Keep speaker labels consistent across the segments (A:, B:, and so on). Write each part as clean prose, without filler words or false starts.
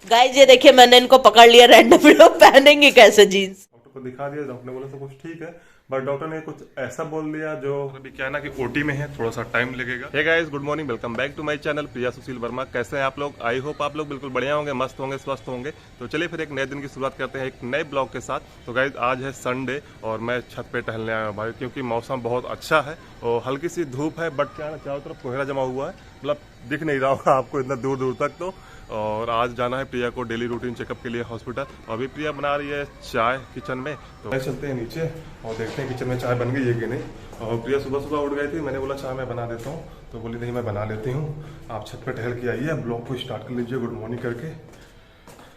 A: Guys ये देखिए मैंने इनको पकड़ लिया रैंडम, लोग पहनेंगे कैसे जीन्स।
B: डॉक्टर को दिखा दिया, डॉक्टर ने बोला सब कुछ ठीक है, बट डॉक्टर ने कुछ ऐसा बोल दिया जो अभी क्या है ना कि ओटी में है, थोड़ा सा टाइम लगेगा। Hey guys, good morning, welcome back to my channel Priya Sushil Verma. कैसे हैं आप लोग? आई होप आप लोग बिल्कुल बढ़िया होंगे, मस्त होंगे, स्वस्थ होंगे। तो चलिए फिर एक नए दिन की शुरुआत करते हैं एक नए ब्लॉग के साथ। तो गाइस आज है संडे और मैं छत पे टहलने आया हूँ भाई, क्योंकि मौसम बहुत अच्छा है और हल्की सी धूप है, बट क्या है ना चारों तरफ कोहरा जमा हुआ है, मतलब दिख नहीं रहा होगा आपको इतना दूर दूर तक। तो और आज जाना है प्रिया को डेली रूटीन चेकअप के लिए हॉस्पिटल। अभी प्रिया बना रही है चाय किचन में, तो चलते हैं नीचे और देखते हैं किचन में चाय बन गई है कि नहीं। और प्रिया सुबह सुबह उठ गई थी, मैंने बोला चाय मैं बना देता हूँ, तो बोली नहीं मैं बना लेती हूँ, आप छत पे टहल के आइए, ब्लॉग को स्टार्ट कर लीजिए गुड मॉर्निंग करके।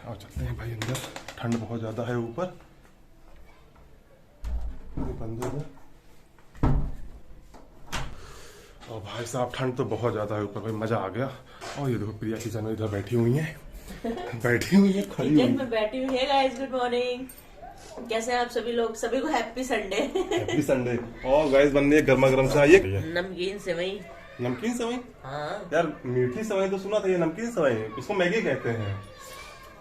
B: और चलते हैं भाई अंदर, ठंड बहुत ज़्यादा है ऊपर। बंद हो गया और भाई साहब ठंड तो बहुत ज्यादा है ऊपर भाई, मजा आ गया। और ये देखो प्रिया किचन में इधर बैठी हुई है, बैठी हुई है, खड़ी हुई
A: किचन में बैठी हुई है। गाइस गुड मॉर्निंग, कैसे हैं आप सभी लोग? सभी को हैप्पी संडे।
B: Happy Sunday. और गाइस बन रही है गर्मा गर्म चाय, ये
A: नमकीन सेवई।
B: नमकीन सेवई?
A: हाँ
B: यार मीठी सेवई तो सुना था, ये नमकीन सेवई है, इसको मैगी कहते हैं।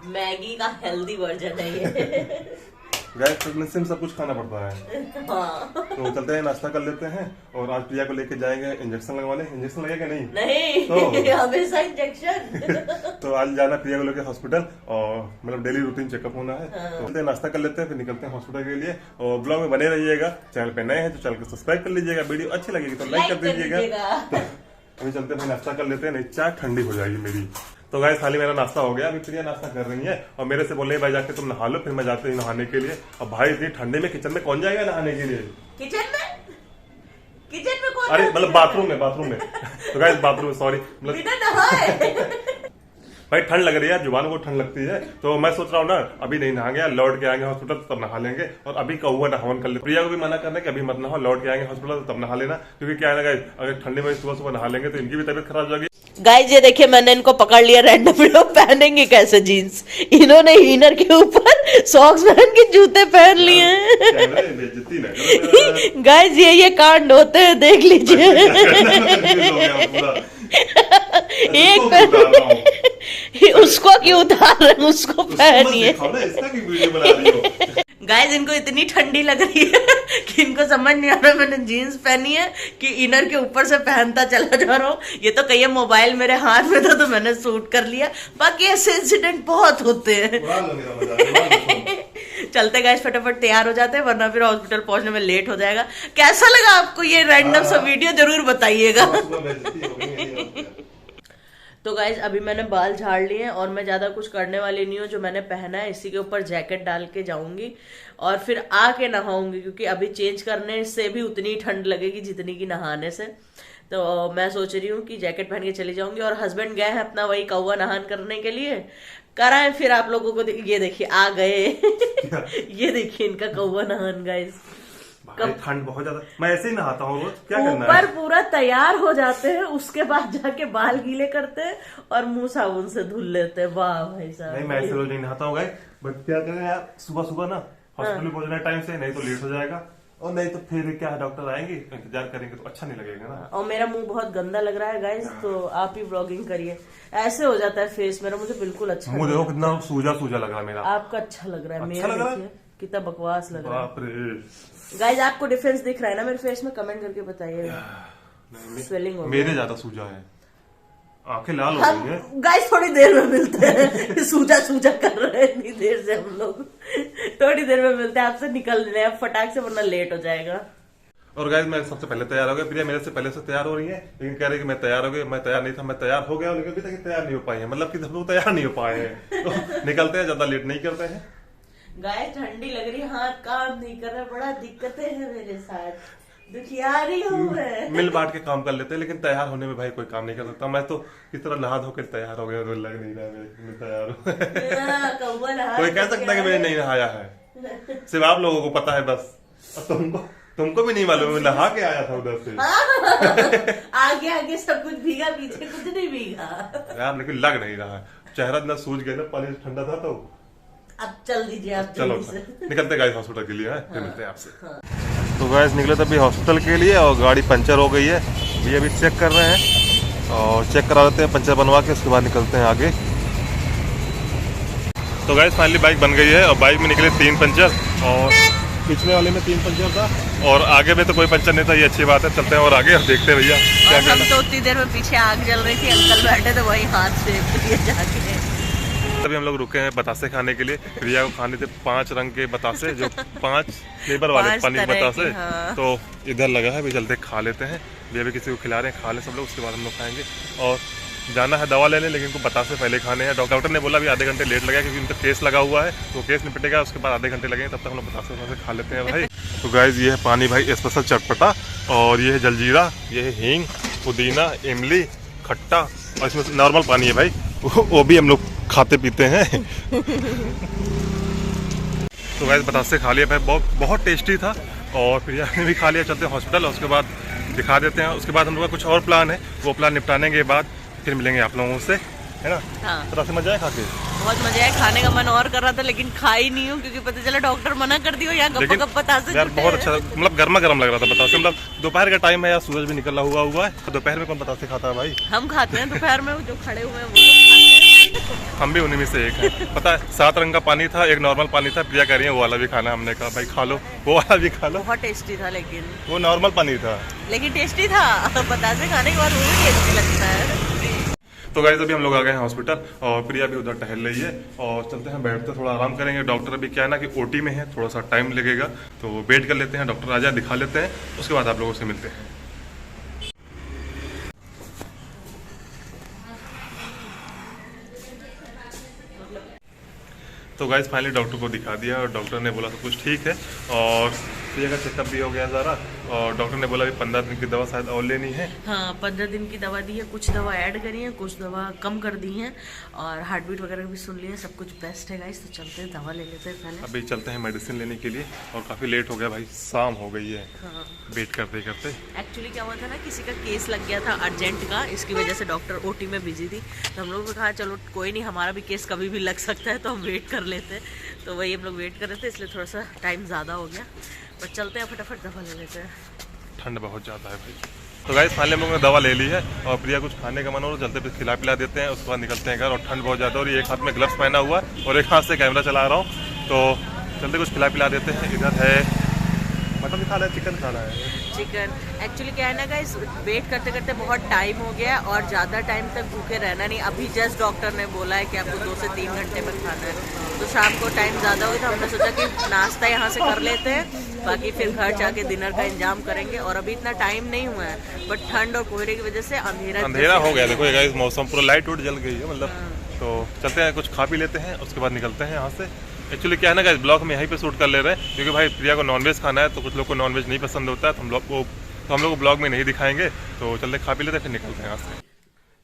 A: मैगी का हेल्दी वर्जन है ये।
B: गैस प्रेगनेंसी में सब कुछ खाना पड़ता है।
A: हाँ।
B: तो चलते हैं नाश्ता कर लेते हैं और आज प्रिया को लेके जाएंगे इंजेक्शन लगवाने। इंजेक्शन लगेगा नहीं?
A: नहीं
B: तो
A: हमेशा इंजेक्शन।
B: तो आज जाना प्रिया को लेके हॉस्पिटल और मतलब डेली रूटीन चेकअप होना है।
A: हाँ।
B: तो चलते हैं नाश्ता कर लेते हैं, फिर निकलते हैं हॉस्पिटल के लिए। और ब्लॉग में बने रहिएगा। चैनल पे नए हैं तो चैनल को सब्सक्राइब कर लीजिएगा, वीडियो अच्छी लगेगी तो लाइक कर दीजिएगा। अभी चलते हैं नाश्ता कर लेते हैं, नहीं चाय ठंडी हो जाएगी मेरी। तो गाइस खाली मेरा नाश्ता हो गया, अभी प्रिया नाश्ता कर रही है और मेरे से बोल रही है भाई जाके तुम नहा लो, फिर मैं जाते ही नहाने के लिए। अब भाई इतनी ठंडे में किचन में कौन जाएगा नहाने के लिए?
A: किचन में कौन?
B: अरे मतलब बाथरूम में तो गाइस बाथरूम में, सॉरी, मतलब
A: बिना नहाए।
B: भाई ठंड लग रही है, जुबान को ठंड लगती है, तो मैं सोच रहा हूँ ना अभी नहीं नहा गया, लौट के आएंगे हॉस्पिटल तब नहा लेंगे। और अभी का हुआ नहावन कर ले। प्रिया को भी मना करना कि अभी मत नहाओ, लौट के आएंगे हॉस्पिटल तब नहा लेना, क्योंकि क्या है ना गाइस अगर ठंडे में सुबह सुबह नहा लेंगे तो इनकी भी तबीयत खराब हो जाएगी।
A: गाइस ये देखिए मैंने इनको पकड़ लिया रैंडम, लोग पहनेंगे कैसे जीन्स। इन्होंने इनर के ऊपर सॉक्स पहन के जूते पहन लिए हैं। गाइस ये कांड होते हैं, देख लीजिए। एक पहन उसको क्यों उतार रहे हैं, उसको पहनिए। गाइस इनको इतनी ठंडी लग रही है कि इनको समझ नहीं आ रहा मैंने जीन्स पहनी है कि इनर के ऊपर से पहनता चला जा रहा हूँ। ये तो कहिए मोबाइल मेरे हाथ में था तो मैंने शूट कर लिया, बाकी ऐसे इंसिडेंट बहुत होते हैं। चलते गाइस फटाफट तैयार हो जाते हैं, वरना फिर हॉस्पिटल पहुंचने में लेट हो जाएगा। कैसा लगा आपको ये रैंडम सा वीडियो, जरूर बताइएगा। तो गाइज अभी मैंने बाल झाड़ लिए हैं और मैं ज्यादा कुछ करने वाली नहीं हूँ। जो मैंने पहना है इसी के ऊपर जैकेट डाल के जाऊंगी और फिर आके नहाऊंगी, क्योंकि अभी चेंज करने से भी उतनी ठंड लगेगी जितनी की नहाने से। तो मैं सोच रही हूँ कि जैकेट पहन के चली जाऊंगी। और हस्बैंड गए हैं अपना वही कौवा नहान करने के लिए, कराएं फिर आप लोगों को। ये देखिए आ गए। ये देखिए इनका कौवा नहान गाइज।
B: ठंड बहुत ज्यादा, मैं ऐसे ही नहाता हूँ रोज, क्या करना है?
A: ऊपर पूरा तैयार हो जाते हैं, उसके बाद जाके बाल गीले करते हैं और मुंह साबुन से धुल लेते हैं। वाह भाई साहब।
B: नहीं मैं ऐसे रोज नहीं नहाता हूँ, बट क्या करें यार, सुबह सुबह ना हॉस्पिटल पहुंचना टाइम से, नहीं तो लेट हो जाएगा और नहीं तो फिर क्या है डॉक्टर आएंगे, इंतजार करेंगे तो अच्छा नहीं लगेगा ना।
A: और मेरा मुंह बहुत गंदा लग रहा है गाइस, तो आप ही व्लॉगिंग करिए। ऐसे हो जाता है फेस मेरा, मुझे बिल्कुल अच्छा
B: मुंह देखो कितना सूजा सूजा लग रहा है मेरा।
A: आपका अच्छा लग रहा है, मेरा देखिए कितना बकवास लग रहा है।
B: बाप रे
A: गाइस आपको डिफरेंस दिख रहा है ना मेरे फेस में? कमेंट करके बताइएगा। स्वेलिंग हो
B: मेरे ज्यादा सूजा है, आंखें लाल हो गई है।
A: गाइस थोड़ी देर में मिलते हैं। सूजा सूजा कर रहे हैं इतनी देर से हम लोग, थोड़ी देर में मिलते हैं आपसे। निकल रहे हैं फटाक से वरना लेट हो जाएगा।
B: और गाइस मैं सबसे पहले तैयार हो गया, प्रिया मेरे से पहले से तैयार हो रही है, लेकिन कह रही कि मैं तैयार हो गया। मैं तैयार नहीं था, मैं तैयार हो गया, लेकिन अभी तक तैयार नहीं हो पाए हैं, मतलब कि हम लोग तैयार नहीं हो पाए हैं। तो निकलते हैं, ज्यादा लेट नहीं करते हैं।
A: गाइस ठंडी लग रही है, हाथ काम नहीं कर रहा, बड़ा दिक्कतें हैं मेरे साथ, दुखियारी हूँ मैं।
B: मिल बांट के काम कर लेते हैं, लेकिन तैयार होने में भाई कोई काम नहीं कर सकता। मैं तो किस तरह नहा धोकर तैयार हो गया, लग नहीं रहा मैं तैयार हूँ। कोई कह सकता है कि मैंने नहीं नहाया है, सिर्फ आप लोगों को पता है बस, और तुमको भी नहीं मालूम, मैं नहा के आया था उधर से।
A: आगे आगे सब कुछ भीगा, पीछे कुछ नहीं भीगा
B: यार, लेकिन लग नहीं रहा है, चेहरा इतना सूज गया ना, पानी ठंडा था। तो
A: अब चल दीजिए आप,
B: चलो निकलते गाइस हॉस्पिटल के लिए, फिर मिलते हैं आपसे। तो गाइस निकले तभी हॉस्पिटल के लिए और गाड़ी पंचर हो गई है, ये अभी चेक कर रहे हैं और चेक करा लेते हैं पंचर बनवा के, उसके बाद निकलते हैं आगे। तो गाइस फाइनली बाइक बन गई है और बाइक में निकले 3 पंचर और पिछले वाले में 3 पंचर था और आगे में तो कोई पंचर नहीं था। ये अच्छी बात है। चलते हैं और आगे और देखते हैं भैया क्या
A: हम तो उतनी देर में पीछे आग जल रही थी, अंकल बैठे थे वही हाथ से जाके।
B: तभी हम लोग रुके हैं बतासे खाने के लिए। प्रिया को खाने थे 5 रंग के बतासे, जो 5 फ्लेवर वाले पानी के बतासे। हाँ। तो इधर लगा है, भी जल्दी खा लेते हैं। भी किसी को खिला रहे हैं, खा ले सब लोग, उसके बाद हम लोग खाएंगे। और जाना है दवा लेने, लेकिन उनको बतासे पहले खाने हैं। डॉक्टर ने बोला भी आधे घंटे लेट लगेगा क्योंकि उनका केस लगा हुआ है, तो केस निपटेगा, उसके बाद आधे घंटे लगेंगे, तब तक हम लोग बतासे खा लेते हैं भाई। तो गाइस ये है पानी भाई स्पेशल चटपटा, और ये है जलजीरा, ये है हींग, पुदीना, इमली, खट्टा, और इसमें नॉर्मल पानी है भाई, वो भी हम लोग खाते पीते हैं। तो गाइस बतासे खा लिया भाई, बहुत टेस्टी था। और प्रिया ने भी खा लिया। चलते हैं हॉस्पिटल, उसके बाद दिखा देते हैं। उसके बाद हम लोग का कुछ और प्लान है, वो प्लान निपटाने के बाद फिर मिलेंगे आप लोगों से, है ना। हाँ। तरह से मजा है खा के,
A: बहुत मजा है। खाने का मन और कर रहा था लेकिन खा ही नहीं हूँ क्योंकि पता चला डॉक्टर मना कर दिया। यहाँ गप बतासे
B: यार बहुत अच्छा, मतलब गर्मा गर्म लग रहा था बतासे। मतलब दोपहर का टाइम है यार, सूरज भी निकला हुआ है। तो दोपहर में कौन बतासे खाता है भाई?
A: हम खाते हैं दोपहर में, जो खड़े हुए हैं वो खाते हैं।
B: हम भी उन्हीं में से एक हैं। पता है 7 रंग का पानी था, एक नॉर्मल पानी था। प्रिया कह रही है वो वाला भी खाना। हमने कहा भाई खा लो, वो वाला भी खा लो।
A: बहुत टेस्टी था, लेकिन
B: वो नॉर्मल पानी था
A: लेकिन टेस्टी था। बतासे खाने के बाद वो भी टेस्टी लगता है।
B: तो गाइस अभी हम लोग आ गए हैं हॉस्पिटल और प्रिया भी उधर टहल रही है। और चलते हैं, बैठते थोड़ा आराम करेंगे। डॉक्टर अभी क्या है ना कि ओटी में है, थोड़ा सा टाइम लगेगा, तो वेट कर लेते हैं। डॉक्टर आ जाए, दिखा लेते हैं, उसके बाद आप लोगों से मिलते हैं। तो गाइस फाइनली डॉक्टर को दिखा दिया और डॉक्टर ने बोला सब कुछ ठीक है। और प्रिया का चेकअप भी हो गया सारा। और डॉक्टर ने बोला कि 15 दिन की दवा शायद और लेनी है।
A: हाँ, 15 दिन की दवा दी है, कुछ दवा ऐड करी है, कुछ दवा कम कर दी है, और हार्ट बीट वगैरह भी सुन लिया, सब कुछ बेस्ट है गाइस। तो चलते हैं, दवा ले लेते हैं पहले।
B: अभी चलते हैं मेडिसिन लेने के लिए, और काफ़ी लेट हो गया भाई, शाम हो गई है। हाँ। वेट करते करते
A: एक्चुअली क्या हुआ था ना, किसी का केस लग गया था अर्जेंट का, इसकी वजह से डॉक्टर ओटी में बिजी थी। तो हम लोगों ने कहा चलो कोई नहीं, हमारा भी केस कभी भी लग सकता है, तो हम वेट कर लेते हैं। तो वही हम लोग वेट कर रहे थे, इसलिए थोड़ा सा टाइम ज़्यादा हो गया। पर चलते हैं, फटाफट दवा ले लेते हैं।
B: ठंड बहुत ज़्यादा है भाई। तो गाइस फाइनली हम लोगों ने दवा ले ली है और प्रिया कुछ खाने का मन हो, जल्दी फिर खिला पिला देते हैं, उसके बाद निकलते हैं घर। और ठंड बहुत ज़्यादा, और एक हाथ में ग्लव्स पहना हुआ है और एक हाथ से कैमरा चला रहा हूँ। तो जल्दी कुछ खिला पिला देते हैं। इधर है मटन खाना है, चिकन खाना है।
A: चिकन एक्चुअली क्या है ना गाइस, वेट करते करते बहुत टाइम हो गया और ज़्यादा टाइम तक भूखे रहना नहीं। अभी जस्ट डॉक्टर ने बोला है कि आपको 2 से 3 घंटे में खाना है। तो शाम को टाइम ज़्यादा हो, तो हमने सोचा कि नाश्ता यहाँ से कर लेते हैं, बाकी फिर घर जाके डिनर का इंतजाम करेंगे। और अभी इतना टाइम नहीं हुआ है, बट ठंड और कोहरे की वजह से अंधेरा
B: हो गया। देखो गाइस मौसम पूरा लाइट उट जल गई है मतलब। तो चलते हैं, कुछ खा पी लेते हैं, उसके बाद निकलते हैं यहाँ से। एक्चुअली क्या है ना गाइस, ब्लॉग में यहीं पे शूट कर ले रहे हैं क्योंकि भाई प्रिया को नॉनवेज खाना है, तो कुछ लोग को नॉनवेज नहीं पसंद होता है, तो हम लोग को ब्लॉग में नहीं दिखाएंगे। तो चलते खा पी लेते हैं, फिर निकलते हैं यहाँ से।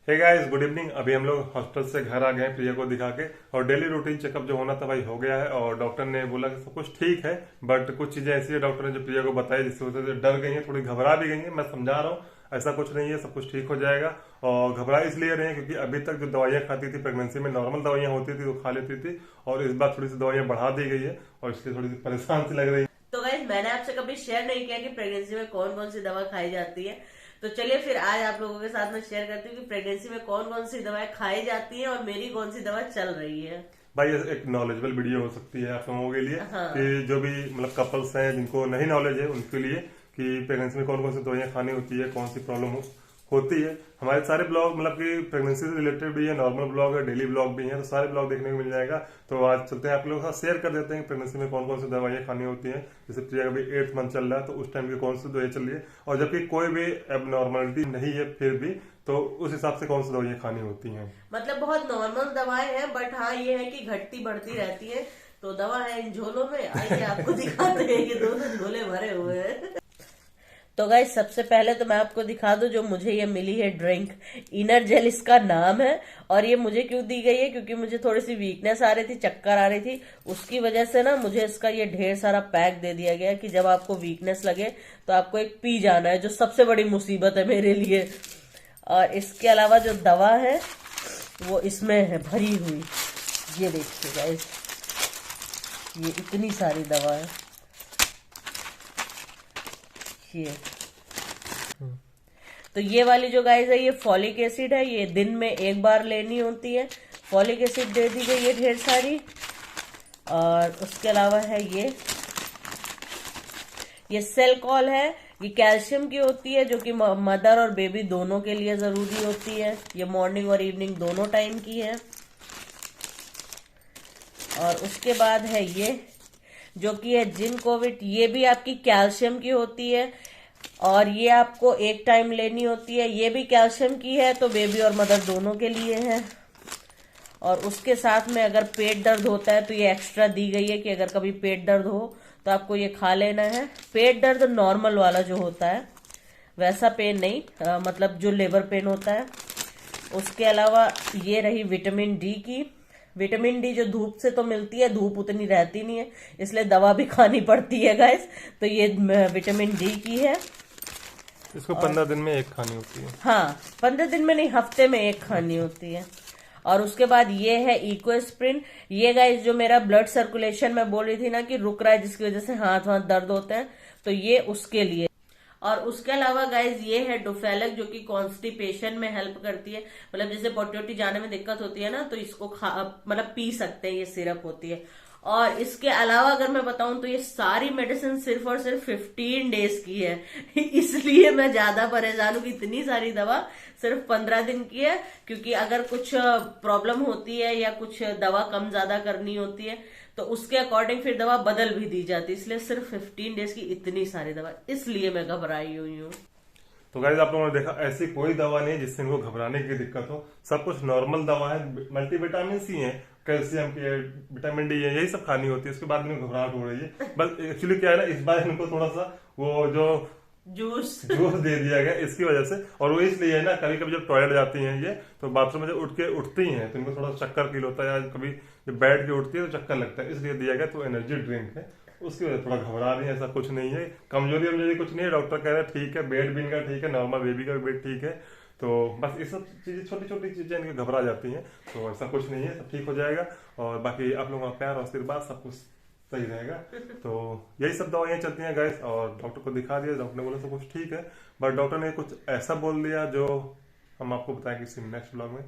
B: Hey guys good evening. अभी हम लोग हॉस्पिटल से घर आ गए हैं प्रिया को दिखा के, और डेली रूटीन चेकअप जो होना था भाई हो गया है। और डॉक्टर ने बोला कि सब कुछ ठीक है, बट कुछ चीजें ऐसी है डॉक्टर ने जो प्रिया को बताई जिसकी वजह से डर गई है, थोड़ी घबरा भी गई है। मैं समझा रहा हूँ ऐसा कुछ नहीं है, सब कुछ ठीक हो जाएगा। और घबरा इसलिए रहे हैं क्योंकि अभी तक जो दवाइयाँ खाती थी प्रेगनेंसी में, नॉर्मल दवाइयाँ होती थी तो खा लेती थी, और इस बार थोड़ी सी दवाइयाँ बढ़ा दी गई है और इसलिए थोड़ी सी परेशान सी लग रही है।
A: तो गाइस मैंने आपसे कभी शेयर नहीं किया कि प्रेगनेंसी में कौन कौन सी दवा खाई जाती है। तो चलिए फिर आज आप लोगों के साथ में शेयर करती हूँ कि प्रेगनेंसी में कौन कौन सी दवाएं खाई जाती हैं और मेरी कौन सी दवा चल रही है।
B: भाई एक नॉलेजेबल वीडियो हो सकती है आप लोगों के लिए। हाँ। कि जो भी मतलब कपल्स हैं जिनको नहीं नॉलेज है उनके लिए कि प्रेगनेंसी में कौन कौन सी दवाइयाँ खानी होती है, कौन सी प्रॉब्लम होती है। हमारे सारे ब्लॉग मतलब कि प्रेगनेंसी से रिलेटेड भी है, नॉर्मल ब्लॉग है, डेली ब्लॉग भी है, तो सारे ब्लॉग देखने को मिल जाएगा। तो आज चलते हैं आप लोगों के साथ शेयर कर देते हैं प्रेगनेंसी में कौन कौन सी दवाइयाँ खानी होती हैं। जैसे प्रिया का भी 8th मंथ चल रहा है, तो उस टाइम की कौन सी दवाई चल रही है, और जबकि कोई भी एबनॉर्मलिटी नहीं है फिर भी, तो उस हिसाब से कौन सी दवाइयाँ खानी होती हैं।
A: मतलब बहुत नॉर्मल दवाएं हैं, बट हाँ ये है कि घटती बढ़ती रहती है। तो दवा है इन झोलों में, आइए आपको दिखाते हैं कि 2 झोले भरे हुए हैं। तो गाइस सबसे पहले तो मैं आपको दिखा दूं जो मुझे ये मिली है ड्रिंक, इनर जेल इसका नाम है। और ये मुझे क्यों दी गई है, क्योंकि मुझे थोड़ी सी वीकनेस आ रही थी, चक्कर आ रही थी, उसकी वजह से ना मुझे इसका ये ढेर सारा पैक दे दिया गया कि जब आपको वीकनेस लगे तो आपको एक पी जाना है, जो सबसे बड़ी मुसीबत है मेरे लिए। और इसके अलावा जो दवा है वो इसमें है भरी हुई, ये देखिए गाइस, ये इतनी सारी दवा है ये। तो ये वाली जो गाइस है ये फॉलिक एसिड है, ये दिन में 1 बार लेनी होती है। फॉलिक एसिड दे दी गई है ढेर सारी। और उसके अलावा है ये सेल कॉल है। ये कैल्शियम की होती है, जो कि मदर और बेबी दोनों के लिए जरूरी होती है। ये मॉर्निंग और इवनिंग दोनों टाइम की है। और उसके बाद है ये जो कि है जिंकोविट। ये भी आपकी कैल्शियम की होती है और ये आपको एक टाइम लेनी होती है। ये भी कैल्शियम की है, तो बेबी और मदर दोनों के लिए है। और उसके साथ में अगर पेट दर्द होता है तो ये एक्स्ट्रा दी गई है कि अगर कभी पेट दर्द हो तो आपको ये खा लेना है। पेट दर्द नॉर्मल वाला जो होता है, वैसा पेन नहीं, मतलब जो लेबर पेन होता है। उसके अलावा ये रही विटामिन डी की। विटामिन डी जो धूप से तो मिलती है, धूप उतनी रहती नहीं है, इसलिए दवा भी खानी पड़ती है गाइस। तो ये विटामिन डी की है।
B: इसको 15 दिन में एक खानी होती है।
A: हाँ, 15 दिन में नहीं, हफ्ते में एक खानी होती है। और उसके बाद ये है इकोस्प्रिन। ये गाइस जो मेरा ब्लड सर्कुलेशन में बोल रही थी ना कि रुक रहा है, जिसकी वजह से हाथ वाथ दर्द होते हैं, तो ये उसके लिए। और उसके अलावा गाइज ये है डोफेलक, जो कि कॉन्स्टिपेशन में हेल्प करती है। मतलब जैसे पोटी वोटी जाने में दिक्कत होती है ना, तो इसको मतलब पी सकते हैं। ये सिरप होती है। और इसके अलावा अगर मैं बताऊं तो ये सारी मेडिसिन सिर्फ और सिर्फ 15 डेज की है। इसलिए मैं ज्यादा परेशान हूँ कि इतनी सारी दवा सिर्फ 15 दिन की है। क्योंकि अगर कुछ प्रॉब्लम होती है या कुछ दवा कम ज्यादा करनी होती है तो उसके अकॉर्डिंग फिर दवा बदल भी दी जाती है। इसलिए सिर्फ 15 डेज की इतनी सारी दवा, इसलिए मैं घबराई हुई हूँ।
B: तो गाइस आप लोगों ने देखा, ऐसी कोई दवा नहीं जिससे इनको घबराने की दिक्कत हो। सब कुछ नॉर्मल दवा है। मल्टीविटामिन सी है, कैल्शियम की है, विटामिन डी है, यही सब खानी होती है। उसके बाद इनको घबराहट हो रही है। बस एक्चुअली क्या है ना, इस बार इनको थोड़ा सा वो जो
A: जूस
B: दे दिया गया इसकी वजह से। और वो इसलिए है ना, कभी कभी जब टॉयलेट जाती हैं ये, तो बाथरूम में जब उठती हैं तो इनको थोड़ा चक्कर फील होता है, या कभी जब बैठ के उठती है तो चक्कर लगता है, इसलिए दिया गया। तो एनर्जी ड्रिंक है, उसकी वजह से थोड़ा घबरा रही है। ऐसा कुछ नहीं है, कमजोरी कुछ नहीं है। डॉक्टर कह रहे हैं ठीक है, वेट भी इनका ठीक है, नॉर्मल बेबी का वेट ठीक है। तो बस ये सब चीजें, छोटी छोटी चीजें इनकी घबरा जाती हैं। तो ऐसा कुछ नहीं है, सब ठीक हो जाएगा। और बाकी आप लोगों का प्यार और आशीर्वाद, सब कुछ सही रहेगा। तो यही सब दवाइयाँ चलती हैं गैस। और डॉक्टर को दिखा दिया, डॉक्टर ने बोला सब कुछ ठीक है, बट डॉक्टर ने कुछ ऐसा बोल दिया जो हम आपको बताएं किसी नेक्स्ट ब्लॉग में।